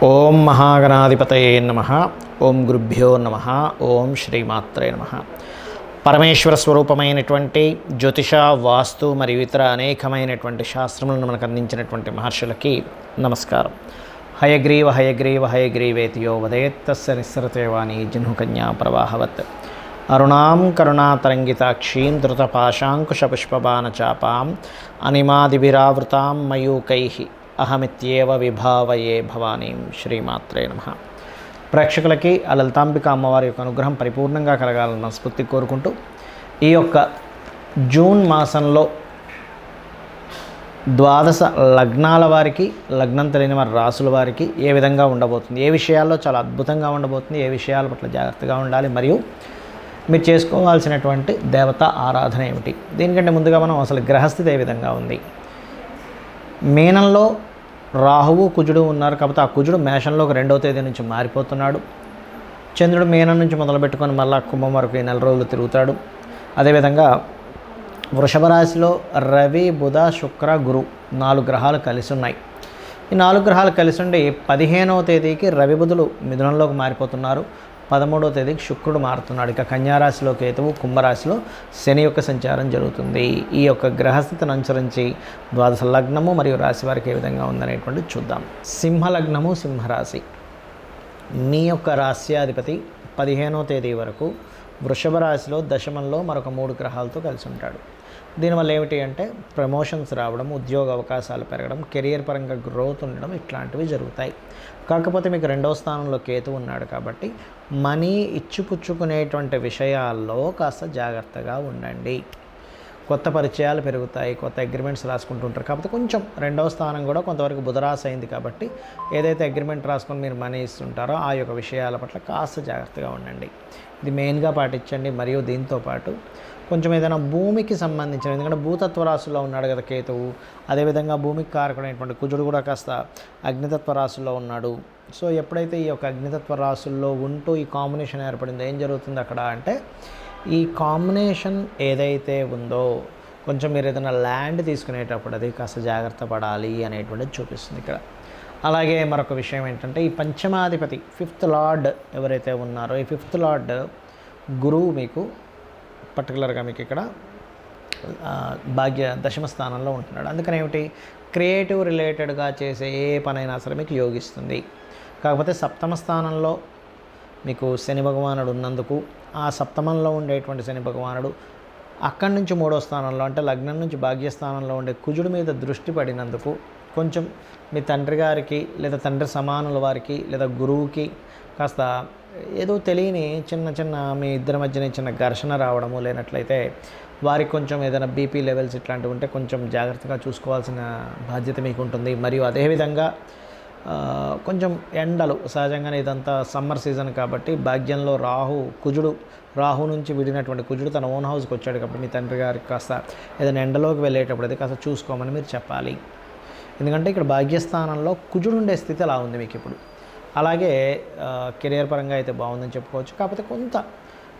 ఓం మహాగణాధిపతయే నమః. ఓం గురుభ్యో నమః. ఓం శ్రీమాత్రే నమః. పరమేశ్వర స్వరూపమైనటువంటి జ్యోతిష, వాస్తు మరియు ఇతర అనేకమైనటువంటి శాస్త్రములను మనకు అందించినటువంటి మహర్షులకి నమస్కారం. హయగ్రీవ హయగ్రీవ హయగ్రీవేతియో వదేత్తస్య నిస్సరతే వాణి జహ్నుకన్యా ప్రవాహవత్. అరుణాం కరుణాతరంగితాక్షీం ధృతపాశాంకుశపుష్పబాణచాపాం అనిమాదిభిరావృతాం మయూకైః అహమిత్యేవ విభావయే భవానీం. శ్రీమాత్రే నమః. ప్రేక్షకులకి ఆ లలితాంబిక అమ్మవారి యొక్క అనుగ్రహం పరిపూర్ణంగా కలగాలన్న స్ఫూర్తి కోరుకుంటూ, ఈ యొక్క జూన్ మాసంలో ద్వాదశ లగ్నాల వారికి, లగ్నం తెలియని వారి రాసుల వారికి ఏ విధంగా ఉండబోతుంది, ఏ విషయాల్లో చాలా అద్భుతంగా ఉండబోతుంది, ఏ విషయాల పట్ల జాగ్రత్తగా ఉండాలి, మరియు మీరు చేసుకోవాల్సినటువంటి దేవతా ఆరాధన ఏమిటి, దీనికంటే ముందుగా మనం అసలు గ్రహస్థితి ఏ విధంగా ఉంది. మీనంలో రాహువు కుజుడు ఉన్నారు కాబట్టి ఆ కుజుడు మేషంలోకి 2వ తేదీ నుంచి మారిపోతున్నాడు. చంద్రుడు మీనం నుంచి మొదలుపెట్టుకొని మళ్ళా కుంభం వరకు ఈ 4 రోజులు తిరుగుతాడు. అదేవిధంగా వృషభ రాశిలో రవి, బుధ, శుక్ర, గురు 4 గ్రహాలు కలిసి ఉన్నాయి. ఈ 4 గ్రహాలు కలిసి ఉండి 15వ తేదీకి రవి, బుధులు మిథునంలోకి మారిపోతున్నారు. 13వ తేదీకి శుక్రుడు మారుతున్నాడు. ఇక కన్యారాశిలో కేతువు, కుంభరాశిలో శని యొక్క సంచారం జరుగుతుంది. ఈ యొక్క గ్రహస్థితిని అనుసరించి ద్వాదశ లగ్నము మరియు రాశి వారికి ఏ విధంగా ఉందనేటువంటిది చూద్దాం. సింహలగ్నము, సింహరాశి. మీ యొక్క రాశ్యాధిపతి 15వ తేదీ వరకు వృషభ రాశిలో దశమంలో మరొక 3 గ్రహాలతో కలిసి ఉంటాడు. దీనివల్ల ఏమిటి అంటే ప్రమోషన్స్ రావడం, ఉద్యోగ అవకాశాలు పెరగడం, కెరియర్ పరంగా గ్రోత్ ఉండడం ఇట్లాంటివి జరుగుతాయి. కాకపోతే మీకు 2వ స్థానంలో కేతు ఉన్నాడు కాబట్టి మనీ ఇచ్చిపుచ్చుకునేటువంటి విషయాల్లో కాస్త జాగ్రత్తగా ఉండండి. కొత్త పరిచయాలు పెరుగుతాయి, కొత్త అగ్రిమెంట్స్ రాసుకుంటుంటారు. కాకపోతే కొంచెం 2వ స్థానం కూడా కొంతవరకు బుధరాశి అయింది కాబట్టి ఏదైతే అగ్రిమెంట్ రాసుకొని మీరు మనీ ఇస్తుంటారో ఆ యొక్క విషయాల పట్ల కాస్త జాగ్రత్తగా ఉండండి. ఇది మెయిన్గా పాటించండి. మరియు దీంతోపాటు కొంచెం ఏదైనా భూమికి సంబంధించిన, ఎందుకంటే భూతత్వ రాశుల్లో ఉన్నాడు కదా కేతువు, అదేవిధంగా భూమికి కారకుడైనటువంటి కుజుడు కూడా కాస్త అగ్నితత్వ రాశుల్లో ఉన్నాడు. సో ఎప్పుడైతే ఈ యొక్క అగ్నితత్వ రాశుల్లో ఉంటూ ఈ కాంబినేషన్ ఏర్పడిందో ఏం జరుగుతుంది అక్కడ అంటే, ఈ కాంబినేషన్ ఏదైతే ఉందో కొంచెం మీరు ఏదైనా ల్యాండ్ తీసుకునేటప్పుడు అది కాస్త జాగ్రత్త పడాలి అనేటువంటిది చూపిస్తుంది ఇక్కడ. అలాగే మరొక విషయం ఏంటంటే, ఈ పంచమాధిపతి 5th లార్డ్ ఎవరైతే ఉన్నారో ఈ 5th లార్డ్ గురువు మీకు పర్టికులర్గా మీకు ఇక్కడ భాగ్య దశమ స్థానంలో ఉంటున్నాడు. అందుకని ఏమిటి, క్రియేటివ్ రిలేటెడ్గా చేసే ఏ పనైనా సరే మీకు యోగిస్తుంది. కాకపోతే 7వ స్థానంలో మీకు శని భగవానుడు ఉన్నందుకు, ఆ సప్తమంలో ఉండేటువంటి శని భగవానుడు అక్కడి నుంచి 3వ స్థానంలో అంటే లగ్నం నుంచి భాగ్యస్థానంలో ఉండే కుజుడి మీద దృష్టి పడినందుకు కొంచెం మీ తండ్రి గారికి లేదా తండ్రి సమానుల వారికి లేదా గురువుకి కాస్త ఏదో తెలియని చిన్న మీ ఇద్దరి మధ్యనే చిన్న ఘర్షణ రావడము, లేనట్లయితే వారికి కొంచెం ఏదైనా బీపీ లెవెల్స్ ఇట్లాంటివి ఉంటే కొంచెం జాగ్రత్తగా చూసుకోవాల్సిన బాధ్యత మీకు ఉంటుంది. మరియు అదేవిధంగా కొంచెం ఎండలు సహజంగానే ఇదంతా సమ్మర్ సీజన్ కాబట్టి భాగ్యంలో రాహు నుంచి విడినటువంటి కుజుడు తన ఓన్ హౌస్కి వచ్చాడు కాబట్టి మీ తండ్రి గారికి కాస్త ఏదైనా ఎండలోకి వెళ్ళేటప్పుడు అయితే కాస్త చూసుకోమని మీరు చెప్పాలి. ఎందుకంటే ఇక్కడ భాగ్యస్థానంలో కుజుడు ఉండే స్థితి అలా ఉంది మీకు ఇప్పుడు. అలాగే కెరియర్ పరంగా అయితే బాగుందని చెప్పుకోవచ్చు. కాకపోతే కొంత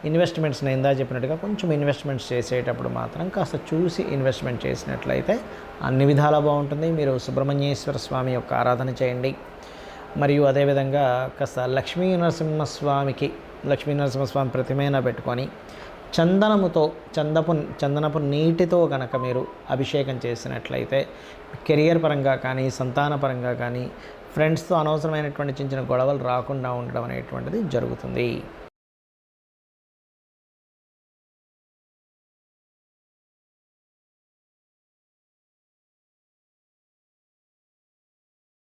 ఇన్వెస్ట్మెంట్స్ నేను ఇందా చెప్పినట్టుగా కొంచెం ఇన్వెస్ట్మెంట్స్ చేసేటప్పుడు మాత్రం కాస్త చూసి ఇన్వెస్ట్మెంట్ చేసినట్లయితే అన్ని విధాలా బాగుంటుంది. మీరు సుబ్రహ్మణ్యేశ్వర స్వామి యొక్క ఆరాధన చేయండి. మరియు అదేవిధంగా కాస్త లక్ష్మీ నరసింహస్వామి ప్రతిమైనా పెట్టుకొని చందనపు నీటితో కనుక మీరు అభిషేకం చేసినట్లయితే కెరియర్ పరంగా కానీ, సంతాన పరంగా కానీ, ఫ్రెండ్స్తో అనవసరమైనటువంటి చిన్న గొడవలు రాకుండా ఉండడం అనేటువంటిది జరుగుతుంది.